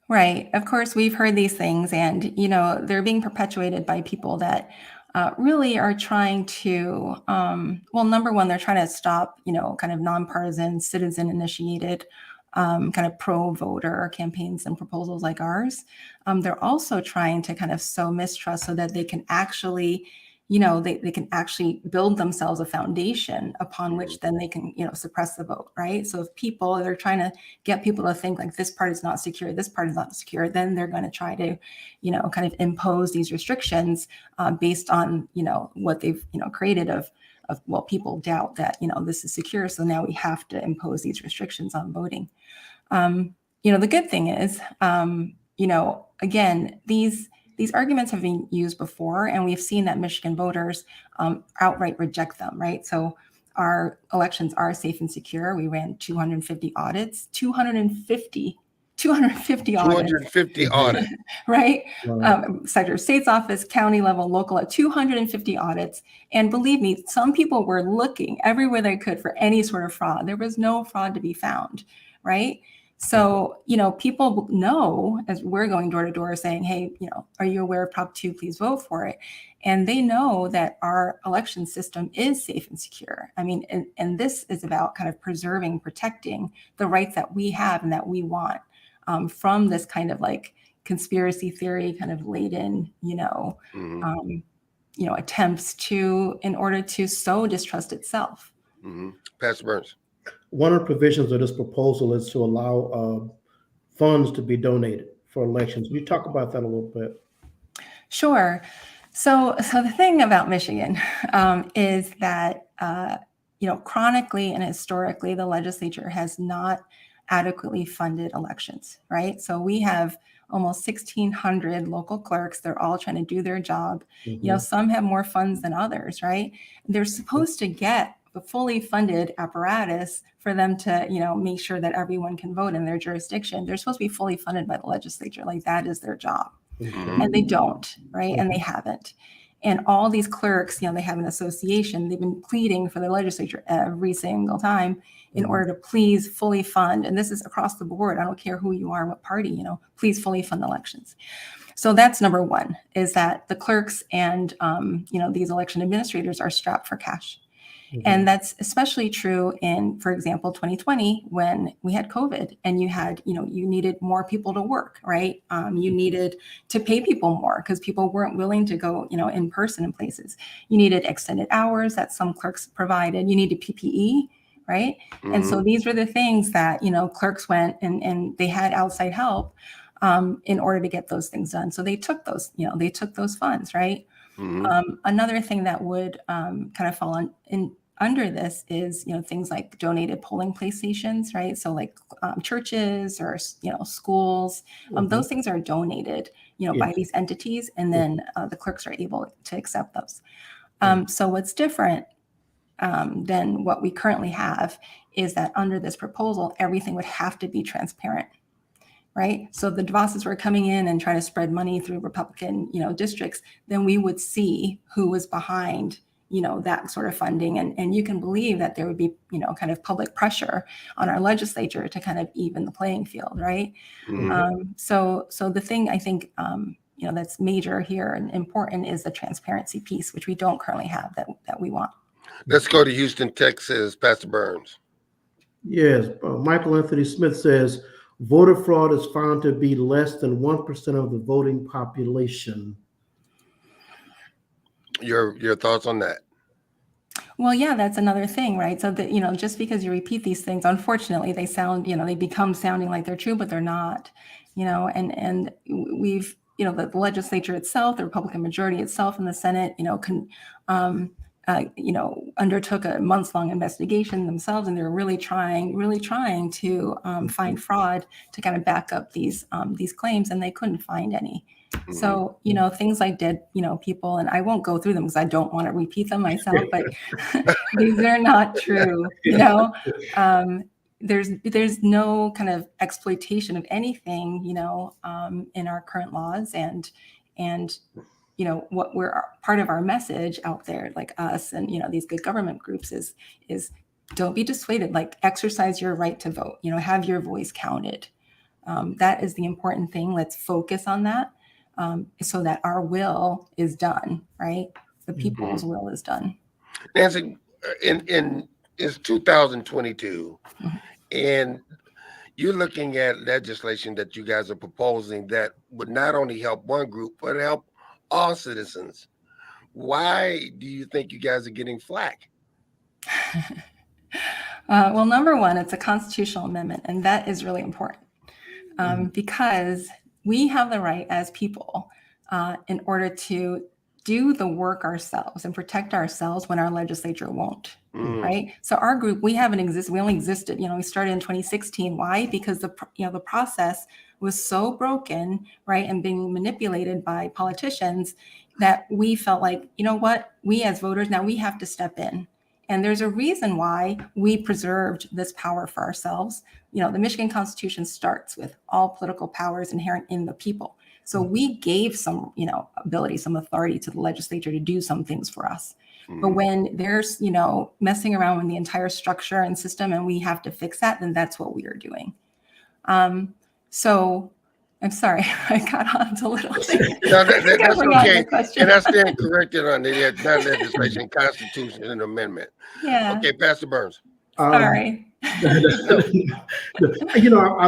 [SPEAKER 4] Right. Of course, we've heard these things, and they're being perpetuated by people that really are trying to. Well, number one, they're trying to stop, kind of nonpartisan, citizen-initiated, kind of pro-voter campaigns and proposals like ours. They're also trying to kind of sow mistrust so that they can actually, they can actually build themselves a foundation upon which then they can, suppress the vote, right? So if they're trying to get people to think like this part is not secure, this part is not secure, then they're going to try to, kind of impose these restrictions based on, what they've, created of, well, people doubt that, this is secure. So now we have to impose these restrictions on voting. The good thing is, again, these arguments have been used before, and we've seen that Michigan voters outright reject them, right? So our elections are safe and secure. We ran 250 audits, 250
[SPEAKER 1] 250 audits.
[SPEAKER 4] Right?
[SPEAKER 2] Wow.
[SPEAKER 4] Secretary of State's office, county level, local, at 250 audits. And believe me, some people were looking everywhere they could for any sort of fraud. There was no fraud to be found, right? So, people know, as we're going door to door saying, hey, are you aware of Prop 2? Please vote for it. And they know that our election system is safe and secure. I mean, and this is about kind of preserving, protecting the rights that we have and that we want from this kind of like conspiracy theory kind of laden, attempts in order to sow distrust itself.
[SPEAKER 1] Pastor Burns.
[SPEAKER 2] One of the provisions of this proposal is to allow funds to be donated for elections. Can you talk about that a little bit?
[SPEAKER 4] Sure. So the thing about Michigan is that, chronically and historically, the legislature has not adequately funded elections, right? So we have almost 1,600 local clerks. They're all trying to do their job. Some have more funds than others, right? They're supposed to get a fully funded apparatus for them to, make sure that everyone can vote in their jurisdiction. They're supposed to be fully funded by the legislature. Like that is their job. And they don't, right? And they haven't. And all these clerks, they have an association. They've been pleading for the legislature every single time in order to please fully fund. And this is across the board. I don't care who you are, what party, please fully fund elections. So that's number one, is that the clerks and, these election administrators are strapped for cash. And that's especially true in, for example, 2020, when we had COVID and you had, you needed more people to work, right? You needed to pay people more because people weren't willing to go, in person in places. You needed extended hours that some clerks provided. You needed PPE, right? And so these were the things that, clerks went and they had outside help in order to get those things done. So they took those, those funds, right? Another thing that would kind of fall under this is, things like donated polling place stations, right? So like churches or, schools, those things are donated, by these entities, and then the clerks are able to accept those. So what's different than what we currently have is that under this proposal, everything would have to be transparent. Right. So if the DeVosses were coming in and trying to spread money through Republican, districts, then we would see who was behind, that sort of funding. And you can believe that there would be, kind of public pressure on our legislature to kind of even the playing field. Right. So the thing I think, that's major here and important is the transparency piece, which we don't currently have that we want.
[SPEAKER 1] Let's go to Houston, Texas. Pastor Burns.
[SPEAKER 2] Yes. Michael Anthony Smith says, voter fraud is found to be less than 1% of the voting population.
[SPEAKER 1] Your thoughts on that?
[SPEAKER 4] Well, yeah, that's another thing, right? So that, just because you repeat these things, unfortunately, they sound, they become sounding like they're true, but they're not, and we've, the legislature itself, the Republican majority itself in the Senate, undertook a months-long investigation themselves, and they're really trying to find fraud to kind of back up these claims, and they couldn't find any. So, things like dead, people, and I won't go through them because I don't want to repeat them myself, but these are not true, There's no kind of exploitation of anything, in our current laws, and what we're part of our message out there, like us and these good government groups, is don't be dissuaded, like exercise your right to vote, have your voice counted. That is the important thing. Let's focus on that, so that our will is done, right? The people's will is done.
[SPEAKER 1] Nancy, it's 2022, and you're looking at legislation that you guys are proposing that would not only help one group, but help all citizens. Why do you think you guys are getting flack?
[SPEAKER 4] Well, number one, it's a constitutional amendment, and that is really important, because we have the right as people, in order to do the work ourselves and protect ourselves when our legislature won't. Right. So our group, we haven't existed. We only existed, we started in 2016. Why? Because the process was so broken, right, and being manipulated by politicians, that we felt like, what, we as voters, now we have to step in. And there's a reason why we preserved this power for ourselves. The Michigan Constitution starts with all political powers inherent in the people. So we gave some, ability, some authority to the legislature to do some things for us. But when there's, messing around with the entire structure and system, and we have to fix that, then that's what we are doing. So I'm sorry, I got on to little things.
[SPEAKER 1] No, that's okay. And I stand corrected on the not legislation, Constitution and Amendment.
[SPEAKER 4] Yeah.
[SPEAKER 1] Okay, Pastor Burns.
[SPEAKER 4] Sorry.
[SPEAKER 2] I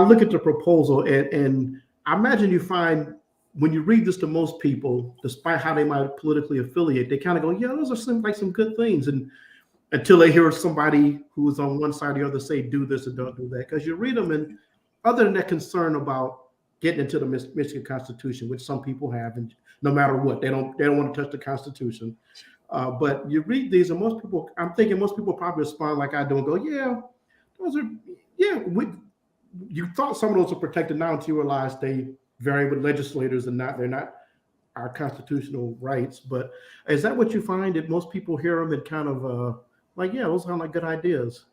[SPEAKER 2] look at the proposal, and I imagine you find, when you read this to most people, despite how they might politically affiliate, they kind of go, yeah, those are some good things. And until they hear somebody who is on one side or the other say, do this and don't do that. Because you read them, and other than that concern about getting into the Michigan Constitution, which some people have, and no matter what, they don't want to touch the Constitution. But you read these, and most people probably respond like I do and go, yeah, those are, you thought some of those are protected now until you realize they vary with legislators, and they're not our constitutional rights. But is that what you find, that most people hear them and kind of like, yeah, those sound like good ideas?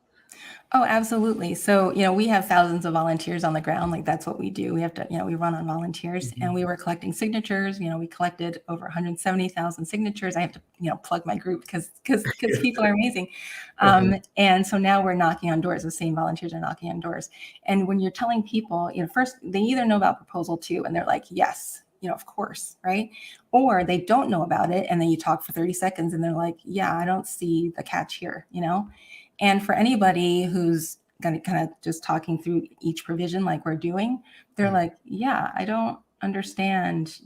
[SPEAKER 4] Oh, absolutely. So, we have thousands of volunteers on the ground. Like, that's what we do. We have to, we run on volunteers, and we were collecting signatures. We collected over 170,000 signatures. I have to, plug my group because people are amazing. And so now we're knocking on doors. The same volunteers are knocking on doors. And when you're telling people, first they either know about Proposal 2 and they're like, yes, of course, right? Or they don't know about it, and then you talk for 30 seconds and they're like, yeah, I don't see the catch here, And for anybody who's kind of just talking through each provision like we're doing, they're like, yeah, I don't understand,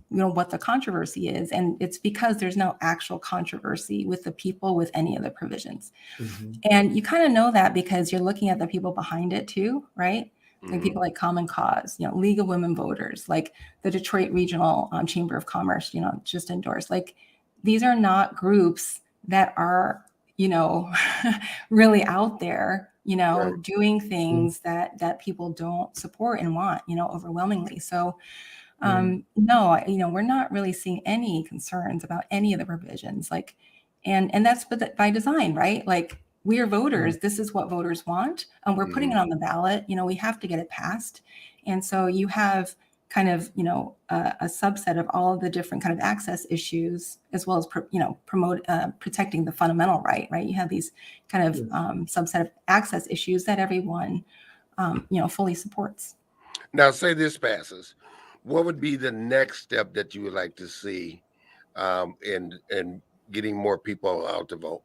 [SPEAKER 4] what the controversy is. And it's because there's no actual controversy with the people with any of the provisions. And you kind of know that because you're looking at the people behind it too, right? Like people like Common Cause, League of Women Voters, like the Detroit Regional Chamber of Commerce, just endorsed. Like, these are not groups that are really out there,
[SPEAKER 1] Right.
[SPEAKER 4] doing things that people don't support and want, overwhelmingly. So, no, we're not really seeing any concerns about any of the provisions, like, and that's by design, right? Like, we are voters. This is what voters want. And we're putting it on the ballot. We have to get it passed. And so you have kind of, a subset of all of the different kind of access issues, as well as, protecting the fundamental right? You have these kind of subset of access issues that everyone, fully supports.
[SPEAKER 1] Now, say this passes. What would be the next step that you would like to see in getting more people out to vote?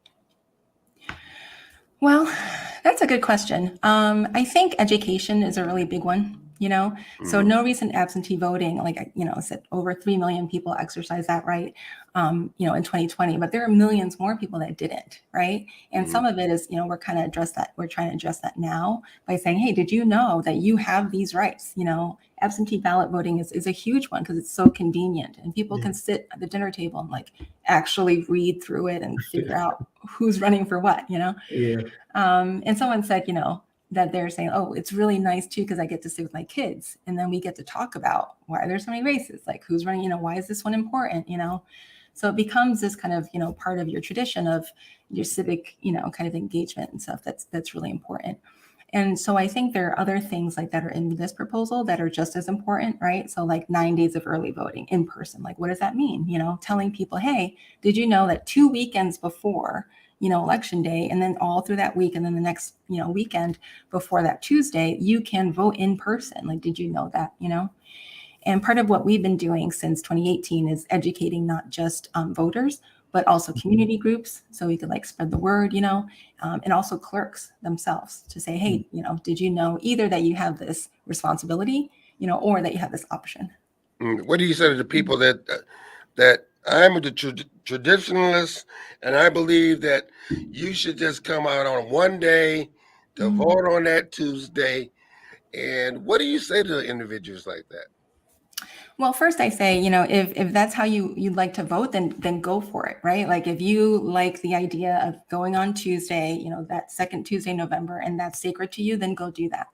[SPEAKER 4] Well, that's a good question. I think education is a really big one. So no recent absentee voting, like, I said, over 3 million people exercise that right, in 2020, but there are millions more people that didn't, right? And some of it is, we're trying to address that now by saying, hey, did you know that you have these rights? Absentee ballot voting is a huge one because it's so convenient, and people can sit at the dinner table and like actually read through it and figure out who's running for what,
[SPEAKER 2] Yeah.
[SPEAKER 4] And someone said, that they're saying, oh, it's really nice too, because I get to sit with my kids. And then we get to talk about why are there so many races? Like who's running, why is this one important, So it becomes this kind of, part of your tradition of your civic, kind of engagement and stuff that's really important. And so I think there are other things like that are in this proposal that are just as important, right? So like 9 days of early voting in person, like what does that mean? Telling people, hey, did you know that 2 weekends before, election day, and then all through that week, and then the next, weekend before that Tuesday, you can vote in person. Like, did you know that, And part of what we've been doing since 2018 is educating not just voters, but also community groups. So we could like spread the word, and also clerks themselves to say, hey, did you know either that you have this responsibility, or that you have this option?
[SPEAKER 1] What do you say to the people that I'm a traditionalist, and I believe that you should just come out on one day to vote on that Tuesday? And what do you say to individuals like that?
[SPEAKER 4] Well, first I say, if that's how you'd like to vote, then go for it, right? Like if you like the idea of going on Tuesday, that second Tuesday in November, and that's sacred to you, then go do that,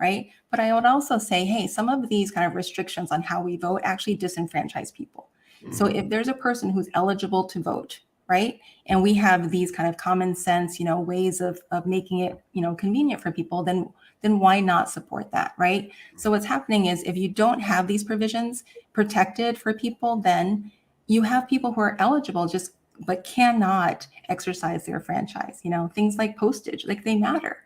[SPEAKER 4] right? But I would also say, hey, some of these kind of restrictions on how we vote actually disenfranchise people. So if there's a person who's eligible to vote, right, and we have these kind of common sense, ways of making it, convenient for people, then why not support that, right? So what's happening is if you don't have these provisions protected for people, then you have people who are eligible but cannot exercise their franchise. Things like postage, like they matter.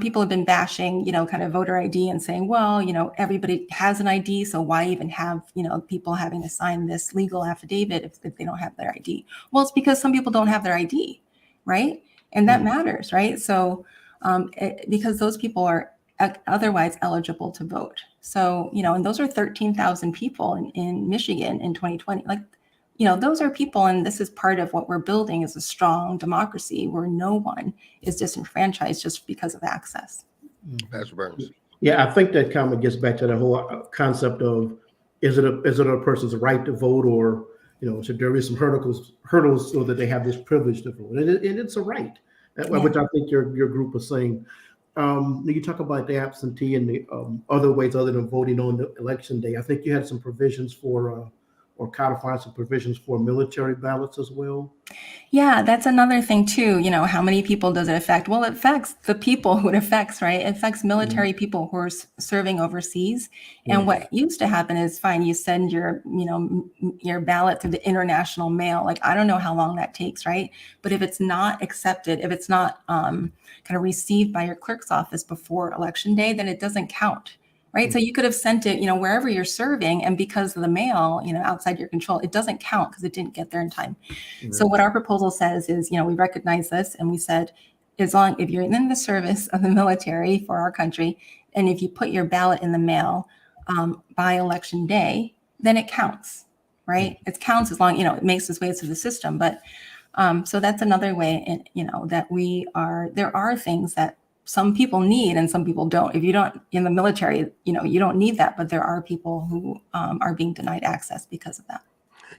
[SPEAKER 4] People have been bashing, kind of voter ID and saying, well, everybody has an ID, so why even have, people having to sign this legal affidavit if they don't have their ID? Well, it's because some people don't have their ID, right? And that matters, right? So because those people are otherwise eligible to vote. So, and those are 13,000 people in Michigan in 2020. Like, those are people, and this is part of what we're building is a strong democracy where no one is disenfranchised just because of access.
[SPEAKER 1] Pastor Burns.
[SPEAKER 2] Yeah, I think that comment gets back to the whole concept of is it a person's right to vote, or should there be some hurdles so that they have this privilege to vote, and it's a right, which I think your group was saying. You talk about the absentee and the other ways other than voting on the election day. I think you had some provisions for or codify some provisions for military ballots as well.
[SPEAKER 4] Yeah, that's another thing too. How many people does it affect? Well, it affects the people who it affects, right? It affects military people who are serving overseas. And what used to happen is fine, you send your ballot through the international mail. Like, I don't know how long that takes, right? But if it's not accepted, if it's not kind of received by your clerk's office before election day, then it doesn't count. Right. So you could have sent it, wherever you're serving, and because of the mail, outside your control, it doesn't count because it didn't get there in time. So what our proposal says is, we recognize this, and we said, if you're in the service of the military for our country, and if you put your ballot in the mail by election day, then it counts. Right. It counts as long, it makes its way through the system. But so that's another way, that there are things that some people need and some people don't. If you don't in the military, you don't need that, but there are people who are being denied access because of that.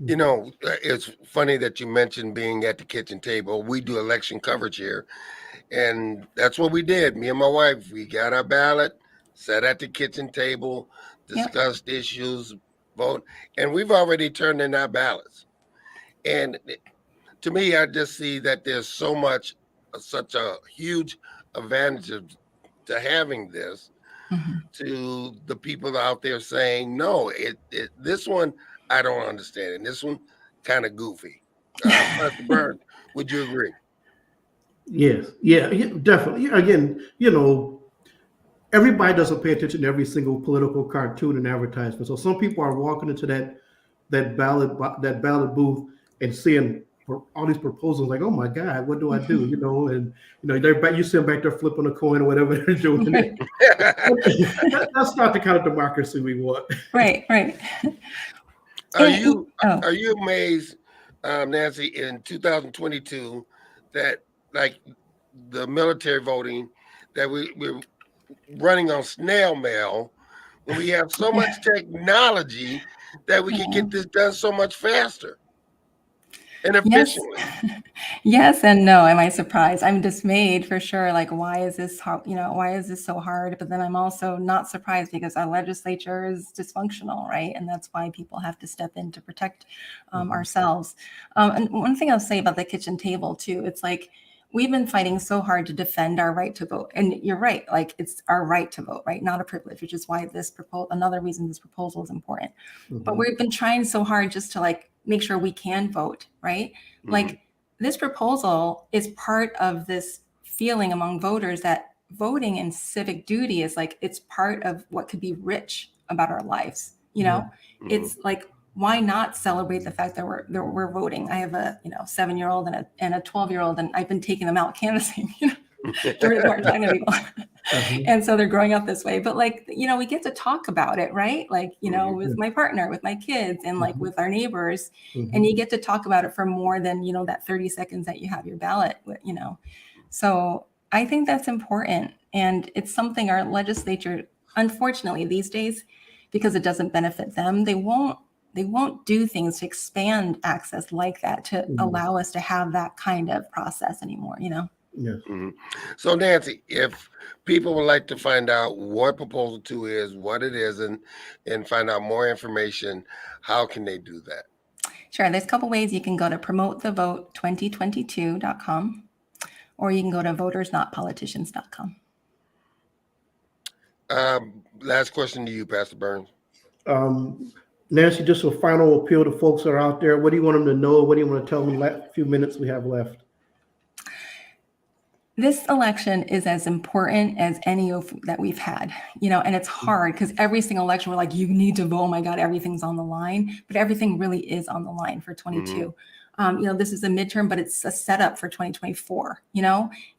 [SPEAKER 1] It's funny that you mentioned being at the kitchen table. We do election coverage here, and that's what we did. Me and my wife, we got our ballot, sat at the kitchen table, discussed issues, vote, and we've already turned in our ballots. And to me, I just see that there's such a huge advantage to having this to the people out there saying, no, this one I don't understand, and this one kind of goofy. Pastor Burns, would you agree?
[SPEAKER 2] Yes, yeah, definitely. Again, everybody doesn't pay attention to every single political cartoon and advertisement. So some people are walking into that ballot booth and seeing all these proposals, like, oh my God, what do I do? And you see them back there flipping a coin or whatever they're doing. That's not the kind of democracy we want.
[SPEAKER 4] Right.
[SPEAKER 1] Are you amazed, Nancy, in 2022 that like the military voting that we're running on snail mail when we have so much technology that we can get this done so much faster? and
[SPEAKER 4] Yes.
[SPEAKER 1] efficiently.
[SPEAKER 4] Yes and no. Am I surprised? I'm dismayed for sure. Like, why is this hard? Why is this so hard? But then I'm also not surprised because our legislature is dysfunctional, right? And that's why people have to step in to protect ourselves. And one thing I'll say about the kitchen table too, it's like we've been fighting so hard to defend our right to vote. And you're right, like it's our right to vote, right? Not a privilege, which is why another reason this proposal is important. But we've been trying so hard just to like make sure we can vote, right? Like this proposal is part of this feeling among voters that voting and civic duty is like, it's part of what could be rich about our lives. It's like, why not celebrate the fact that we're voting? I have a 7-year-old and a 12-year-old, and I've been taking them out canvassing. They're smart talking to people. And so they're growing up this way. But like, we get to talk about it, right? Like, with my partner, with my kids, and like with our neighbors. And you get to talk about it for more than, that 30 seconds that you have your ballot, So I think that's important. And it's something our legislature, unfortunately, these days, because it doesn't benefit them, they won't do things to expand access like that to allow us to have that kind of process anymore,
[SPEAKER 2] Yes.
[SPEAKER 1] So Nancy, if people would like to find out what Proposal 2 is, what it isn't, and find out more information, how can they do that?
[SPEAKER 4] Sure. There's a couple ways. You can go to promotethevote2022.com, or you can go to votersnotpoliticians.com.
[SPEAKER 1] Last question to you, Pastor Burns.
[SPEAKER 2] Nancy, just a final appeal to folks that are out there. What do you want them to know? What do you want to tell them in the few minutes we have left?
[SPEAKER 4] This election is as important as any that we've had, and it's hard because every single election we're like, you need to vote. Oh my God, everything's on the line, but everything really is on the line for 22. This is a midterm, but it's a setup for 2024,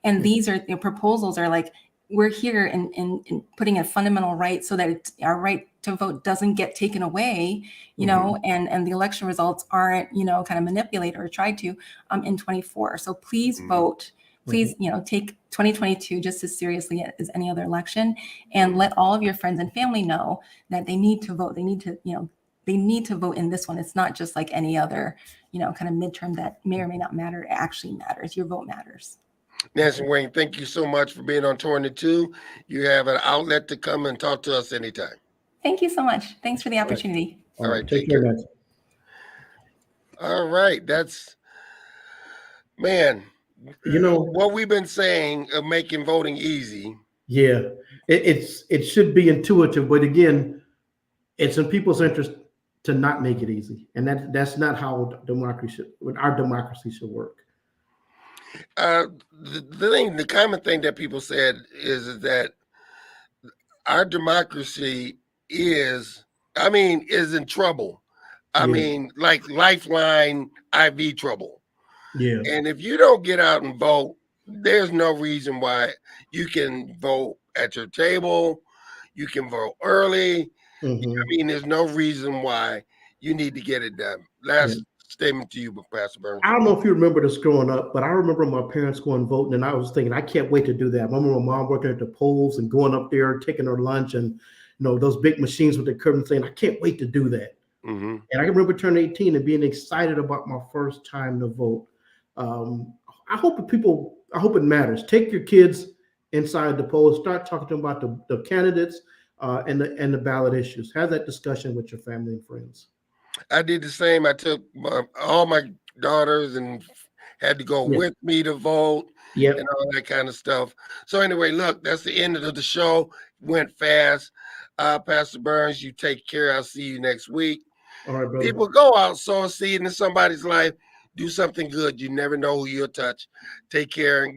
[SPEAKER 4] and these are proposals are like, we're here in putting a fundamental right so that our right to vote doesn't get taken away, and the election results aren't, kind of manipulated or tried to in 24. So please vote. Please, take 2022 just as seriously as any other election, and let all of your friends and family know that they need to vote. They need to, they need to vote in this one. It's not just like any other, kind of midterm that may or may not matter. It actually matters. Your vote matters.
[SPEAKER 1] Nancy Wang, thank you so much for being on 22. You have an outlet to come and talk to us anytime.
[SPEAKER 4] Thank you so much. Thanks for the opportunity.
[SPEAKER 2] All right. Take care, Nancy.
[SPEAKER 1] All right. That's, man, what we've been saying of making voting easy.
[SPEAKER 2] Yeah, it should be intuitive, but again, it's in people's interest to not make it easy, and that's not how our democracy should work.
[SPEAKER 1] The common thing that people said is that our democracy is in trouble. I mean, like Lifeline IV trouble.
[SPEAKER 2] Yeah.
[SPEAKER 1] And if you don't get out and vote, there's no reason why you can vote at your table. You can vote early. There's no reason why you need to get it done. Last statement to you, Pastor Burns.
[SPEAKER 2] I don't know if you remember this growing up, but I remember my parents going voting, and I was thinking, I can't wait to do that. I remember my mom working at the polls and going up there, taking her lunch, and those big machines with the curtain, saying, I can't wait to do that. And I remember turning 18 and being excited about my first time to vote. I hope it matters. Take your kids inside the polls, start talking to them about the candidates and the ballot issues. Have that discussion with your family and friends.
[SPEAKER 1] I did the same. I took all my daughters and had to go with me to vote and all that kind of stuff. So anyway, look, that's the end of the show. Went fast. Pastor Burns, you take care. I'll see you next week.
[SPEAKER 2] All right, brother.
[SPEAKER 1] People, go out, sow a seed in somebody's life. Do something good. You never know who you'll touch. Take care.